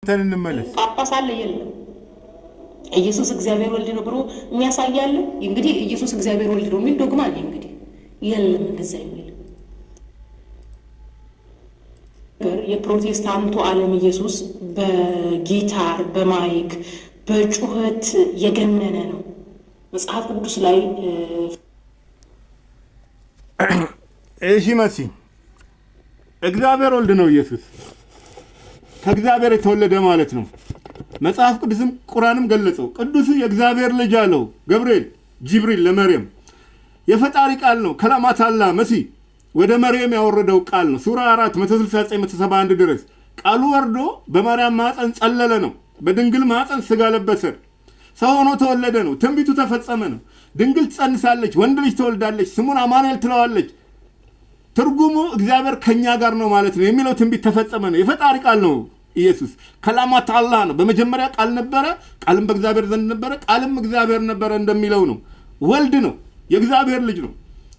ተንንመለስ ጳጳስ አለ የለም ኢየሱስ እግዚአብሔር ወልድ ነው ብሎ የሚያሳያል። እንግዲህ ኢየሱስ እግዚአብሔር ወልድ ነው የሚል ዶግማ አለ። እንግዲህ የለም እንደዛ የሚል የፕሮቴስታንቱ ዓለም ኢየሱስ በጊታር በማይክ በጩኸት የገነነ ነው። መጽሐፍ ቅዱስ ላይ እሺ መሲ እግዚአብሔር ወልድ ነው ኢየሱስ ከእግዚአብሔር የተወለደ ማለት ነው። መጽሐፍ ቅዱስም ቁርአንም ገለጸው። ቅዱስ የእግዚአብሔር ልጅ አለው ገብርኤል ጅብሪል ለመርየም የፈጣሪ ቃል ነው። ከላማት አላህ መሲ ወደ መርየም ያወረደው ቃል ነው። ሱራ 4 169-171 ድረስ ቃሉ ወርዶ በማርያም ማህፀን ጸለለ ነው። በድንግል ማህፀን ስጋ ለበሰ ሰው ሆኖ ተወለደ ነው። ትንቢቱ ተፈጸመ ነው። ድንግል ትጸንሳለች፣ ወንድ ልጅ ትወልዳለች፣ ስሙን አማኑኤል ትለዋለች። ትርጉሙ እግዚአብሔር ከኛ ጋር ነው ማለት ነው የሚለው ትንቢት ተፈጸመ ነው። የፈጣሪ ቃል ነው ኢየሱስ ከላማት አላህ ነው። በመጀመሪያ ቃል ነበረ፣ ቃልም በእግዚአብሔር ዘንድ ነበረ፣ ቃልም እግዚአብሔር ነበረ እንደሚለው ነው። ወልድ ነው፣ የእግዚአብሔር ልጅ ነው።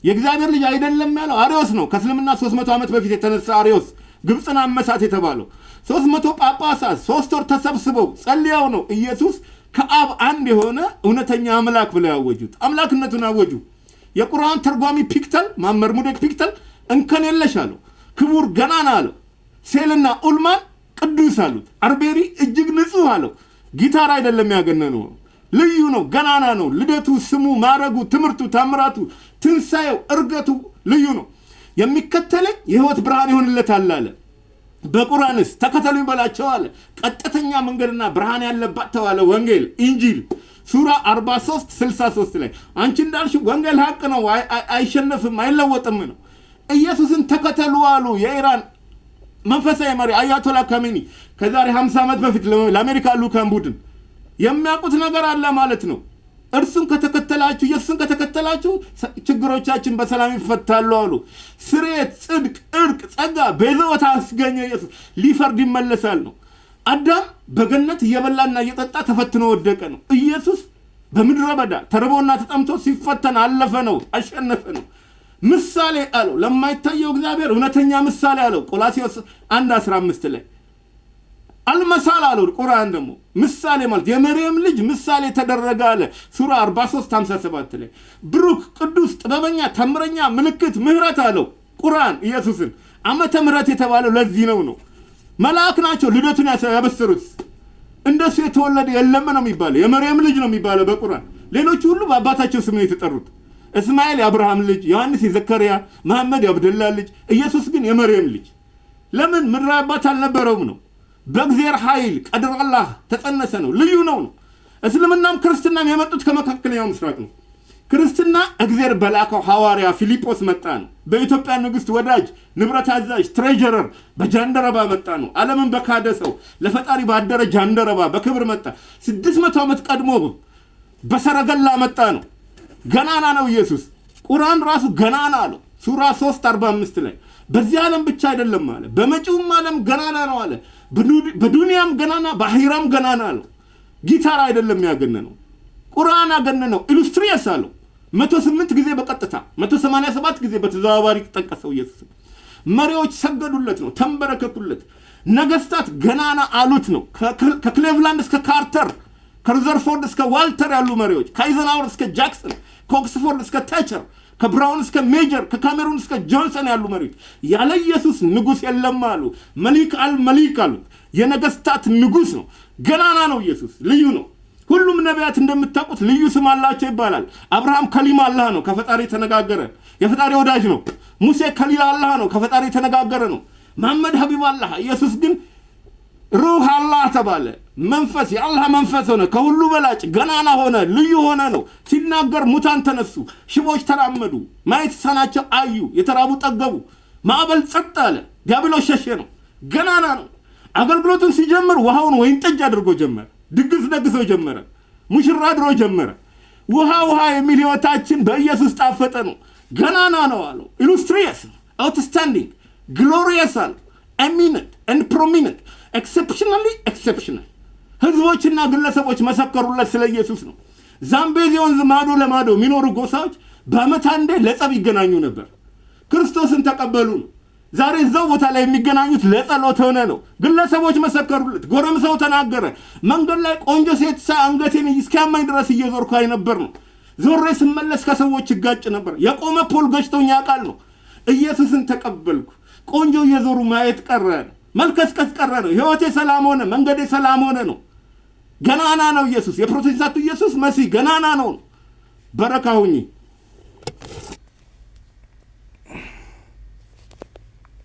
የእግዚአብሔር ልጅ አይደለም ያለው አሪዮስ ነው። ከእስልምና 300 ዓመት በፊት የተነሳ አሪዮስ ግብፅን አመሳት የተባለው 300 ጳጳሳት 3 ወር ተሰብስበው ጸልያው ነው ኢየሱስ ከአብ አንድ የሆነ እውነተኛ አምላክ ብለው ያወጁት። አምላክነቱን አወጁ። የቁርአን ተርጓሚ ፒክተል ማመር ሙደክ ፒክተል እንከን የለሽ አለው። ክቡር ገናና አለው። ሴልና ኡልማን ቅዱስ አሉት። አርቤሪ እጅግ ንጹህ አለው። ጊታር አይደለም ያገነነው፣ ልዩ ነው፣ ገናና ነው። ልደቱ፣ ስሙ፣ ማረጉ፣ ትምህርቱ፣ ታምራቱ፣ ትንሳኤው፣ እርገቱ ልዩ ነው። የሚከተለኝ የህይወት ብርሃን ይሆንለታል አለ። በቁርአንስ ተከተሉኝ በላቸው አለ። ቀጥተኛ መንገድና ብርሃን ያለባት ተባለ። ወንጌል ኢንጂል ሱራ 43-63 ላይ አንቺ እንዳልሽ ወንጌል ሀቅ ነው፣ አይሸነፍም፣ አይለወጥም ነው። ኢየሱስን ተከተሉ አሉ የኢራን መንፈሳዊ መሪ አያቶላ ካሜኒ ከዛሬ 50 ዓመት በፊት ለአሜሪካ ልኡካን ቡድን የሚያውቁት ነገር አለ ማለት ነው። እርሱን ከተከተላችሁ ኢየሱስን ከተከተላችሁ ችግሮቻችን በሰላም ይፈታሉ አሉ። ስርየት፣ ጽድቅ፣ እርቅ፣ ጸጋ በዘወታ አስገኘ ኢየሱስ ሊፈርድ ይመለሳል ነው። አዳም በገነት እየበላና እየጠጣ ተፈትኖ ወደቀ ነው። ኢየሱስ በምድረ በዳ ተርቦና ተጠምቶ ሲፈተን አለፈ ነው፣ አሸነፈ ነው። ምሳሌ አለው ለማይታየው እግዚአብሔር እውነተኛ ምሳሌ አለው። ቆላስይስ 1:15 ላይ አልመሳል አለው። ቁርአን ደግሞ ምሳሌ ማለት የመርየም ልጅ ምሳሌ ተደረገ አለ። ሱራ 43-57 ላይ ብሩክ፣ ቅዱስ፣ ጥበበኛ፣ ተምረኛ፣ ምልክት፣ ምህረት አለው። ቁርአን ኢየሱስን ዓመተ ምህረት የተባለው ለዚህ ነው። መልአክ ናቸው ልደቱን ያበሰሩት። እንደሱ የተወለደ የለም ነው የሚባለው። የመርየም ልጅ ነው የሚባለው በቁርአን። ሌሎች ሁሉ በአባታቸው ስም ነው የተጠሩት። እስማኤል የአብርሃም ልጅ፣ ዮሐንስ የዘከርያ፣ መሐመድ የአብደላ ልጅ፣ ኢየሱስ ግን የመርየም ልጅ። ለምን? ምድራዊ አባት አልነበረውም ነው። በእግዚአብሔር ኃይል ቀድር አላህ ተጸነሰ ነው። ልዩ ነው። እስልምናም ክርስትናም የመጡት ከመካከለኛው ምስራቅ ነው። ክርስትና እግዚአብሔር በላከው ሐዋርያ ፊልጶስ መጣ ነው። በኢትዮጵያ ንግሥት ወዳጅ ንብረት አዛዥ ትሬጀረር በጃንደረባ መጣ ነው። ዓለምን በካደ ሰው ለፈጣሪ ባደረ ጃንደረባ በክብር መጣ። 600 ዓመት ቀድሞ በሰረገላ መጣ ነው። ገናና ነው ኢየሱስ። ቁርአን ራሱ ገናና አለው። ሱራ 3:45 ላይ በዚህ ዓለም ብቻ አይደለም አለ፣ በመጪውም ዓለም ገናና ነው አለ። በዱንያም ገናና በአኺራም ገናና አለው። ጊታር አይደለም ያገነነው፣ ቁርአን ያገነነው። ኢሉስትሪየስ አለው 108 ጊዜ በቀጥታ 187 ጊዜ በተዘዋዋሪ ተጠቀሰው ኢየሱስ። መሪዎች ሰገዱለት ነው፣ ተንበረከኩለት። ነገስታት ገናና አሉት ነው። ከክሌቭላንድ እስከ ካርተር፣ ከሩዘርፎርድ እስከ ዋልተር ያሉ መሪዎች፣ ከአይዘንሃወር እስከ ጃክሰን፣ ከኦክስፎርድ እስከ ታቸር፣ ከብራውን እስከ ሜጀር፣ ከካሜሩን እስከ ጆንሰን ያሉ መሪዎች ያለ ኢየሱስ ንጉስ የለም አሉ። መሊክ አልመሊክ አሉት። የነገስታት ንጉስ ነው። ገናና ነው ኢየሱስ። ልዩ ነው። ሁሉም ነቢያት እንደምታውቁት ልዩ ስም አላቸው ይባላል። አብርሃም ከሊማ አላህ ነው፣ ከፈጣሪ ተነጋገረ፣ የፈጣሪ ወዳጅ ነው። ሙሴ ከሊላ አላህ ነው፣ ከፈጣሪ ተነጋገረ ነው። መሐመድ ሀቢብ አላህ። ኢየሱስ ግን ሩህ አላህ ተባለ። መንፈስ የአላህ መንፈስ ሆነ። ከሁሉ በላጭ ገናና ሆነ፣ ልዩ ሆነ ነው። ሲናገር ሙታን ተነሱ፣ ሽቦች ተራመዱ፣ ማየት የተሳናቸው አዩ፣ የተራቡ ጠገቡ፣ ማዕበል ጸጥ አለ፣ ዲያብሎስ ሸሸ ነው። ገናና ነው። አገልግሎቱን ሲጀምር ውሃውን ወይን ጠጅ አድርጎ ጀመረ። ድግስ ደግሶ ጀመረ። ሙሽራ ድሮ ጀመረ። ውሃ የሚል ህይወታችን በኢየሱስ ጣፈጠ ነው። ገናና ነው አለው። ኢሉስትሪየስ፣ አውትስታንዲንግ፣ ግሎሪየስ አለው። ኤሚነንት ኤንድ ፕሮሚነንት፣ ኤክሰፕሽናሊ ኤክሰፕሽናል። ህዝቦችና ግለሰቦች መሰከሩለት ስለ ኢየሱስ ነው። ዛምቤዚ ወንዝ ማዶ ለማዶ የሚኖሩ ጎሳዎች በዓመት አንዴ ለጸብ ይገናኙ ነበር። ክርስቶስን ተቀበሉ ነው። ዛሬ እዛው ቦታ ላይ የሚገናኙት ለጸሎት ሆነ ነው። ግለሰቦች መሰከሩለት። ጎረምሳው ተናገረ። መንገድ ላይ ቆንጆ ሴት አንገቴን እስኪያማኝ ድረስ እየዞርኩ አይ ነበር ነው። ዞሬ ስመለስ ከሰዎች ይጋጭ ነበር። የቆመ ፖል ገጭቶኝ ያውቃል ነው። ኢየሱስን ተቀበልኩ። ቆንጆ እየዞሩ ማየት ቀረ፣ መልከስከስ ቀረ ነው። ህይወቴ ሰላም ሆነ፣ መንገዴ ሰላም ሆነ ነው። ገናና ነው ኢየሱስ። የፕሮቴስታንቱ ኢየሱስ መሲህ ገናና ነው። በረካ ሁኚ።